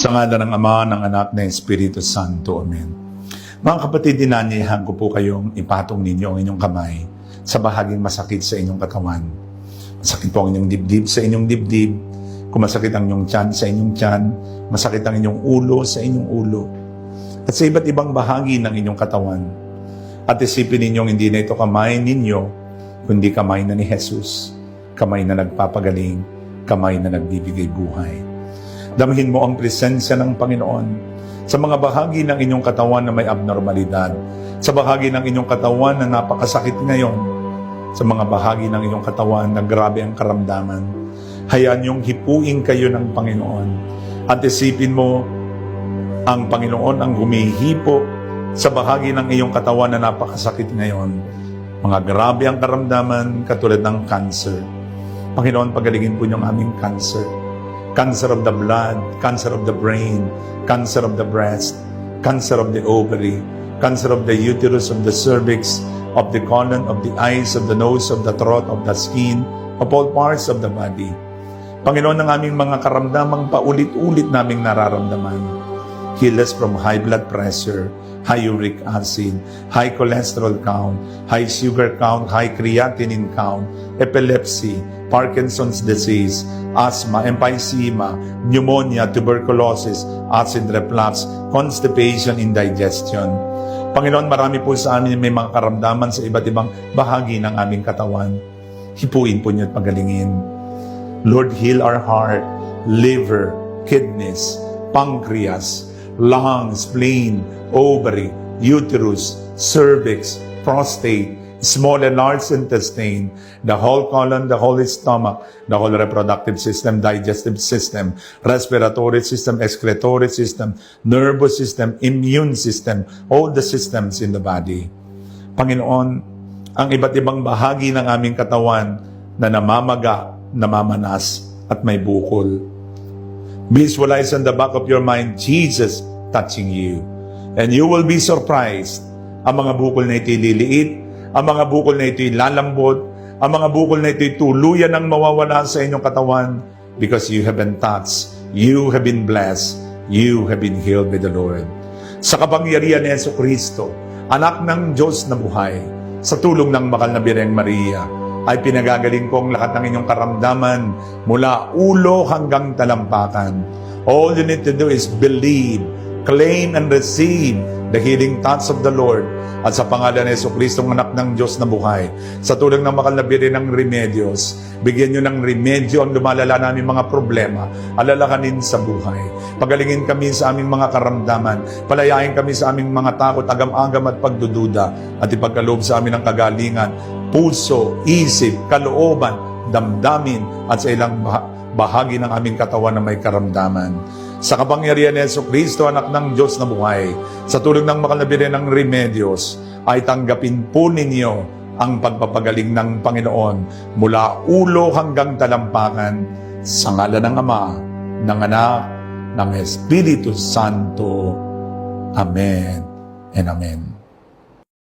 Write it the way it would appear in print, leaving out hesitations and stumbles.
Sa ngala ng Ama, ng Anak, ng Espiritu Santo. Amen. Mga kapatid, dinanyayahan ko po kayong ipatong ninyo ang inyong kamay sa bahaging masakit sa inyong katawan. Masakit po ang inyong dibdib sa inyong dibdib. Kung masakit ang inyong tiyan sa inyong tiyan, masakit ang inyong ulo sa inyong ulo. At sa iba't ibang bahagi ng inyong katawan. At isipin ninyong hindi na ito kamay ninyo, kundi kamay na ni Jesus. Kamay na nagpapagaling, kamay na nagbibigay buhay. Damhin mo ang presensya ng Panginoon sa mga bahagi ng inyong katawan na may abnormalidad, sa bahagi ng inyong katawan na napakasakit ngayon, sa mga bahagi ng inyong katawan na grabe ang karamdaman. Hayaan niyong hipuin kayo ng Panginoon at isipin mo ang Panginoon ang humihipo sa bahagi ng iyong katawan na napakasakit ngayon. Mga grabe ang karamdaman katulad ng cancer. Panginoon, pagalingin po niyo ang aming cancer. Cancer of the blood, cancer of the brain, cancer of the breast, cancer of the ovary, cancer of the uterus, of the cervix, of the colon, of the eyes, of the nose, of the throat, of the skin, of all parts of the body. Panginoon, ang aming mga karamdamang paulit-ulit naming nararamdaman. Heal us from high blood pressure, high uric acid, high cholesterol count, high sugar count, high creatinine count, epilepsy, Parkinson's disease, asthma, emphysema, pneumonia, tuberculosis, acid reflux, constipation, indigestion. Panginoon, marami po sa amin may mga karamdaman sa iba't ibang bahagi ng aming katawan. Hipuin po niyo at pagalingin. Lord, heal our heart, liver, kidneys, pancreas, lungs, spleen, ovary, uterus, cervix, prostate, small and large intestine, the whole colon, the whole stomach, the whole reproductive system, digestive system, respiratory system, excretory system, nervous system, immune system, all the systems in the body. Panginoon, ang iba't ibang bahagi ng aming katawan na namamaga, namamanas, at may bukol. Visualize on the back of your mind, Jesus touching you. And you will be surprised. Ang mga bukol na ito'y liliit, ang mga bukol na ito'y lalambot, ang mga bukol na ito'y tuluyan ang mawawala sa inyong katawan because you have been touched, you have been blessed, you have been healed by the Lord. Sa kapangyarihan ni Jesucristo, anak ng Diyos na buhay, sa tulong ng Mahal na Birheng Maria, ay pinagagaling ko ang lahat ng inyong karamdaman mula ulo hanggang talampakan. All you need to do is believe, claim and receive the healing touch of the Lord. At sa pangalan ni Jesucristo, ang anak ng Diyos na buhay, sa tulong ng Mahal na Birheng ng Remedios, bigyan nyo ng remedyo ang lumalala namin mga problema, alalahanin sa buhay. Pagalingin kami sa aming mga karamdaman, palayain kami sa aming mga takot, agam-agam at pagdududa, at ipagkaloob sa amin ang kagalingan, puso, isip, kalooban, damdamin, at sa ilang bahagi ng aming katawan na may karamdaman. Sa kapangyarihan ni Jesucristo, anak ng Diyos na buhay, sa tulong ng Mahal na Birheng ng Remedios, ay tanggapin po ninyo ang pagpapagaling ng Panginoon mula ulo hanggang talampakan sa ngalan ng Ama, ng Anak, ng Espiritu Santo. Amen and Amen.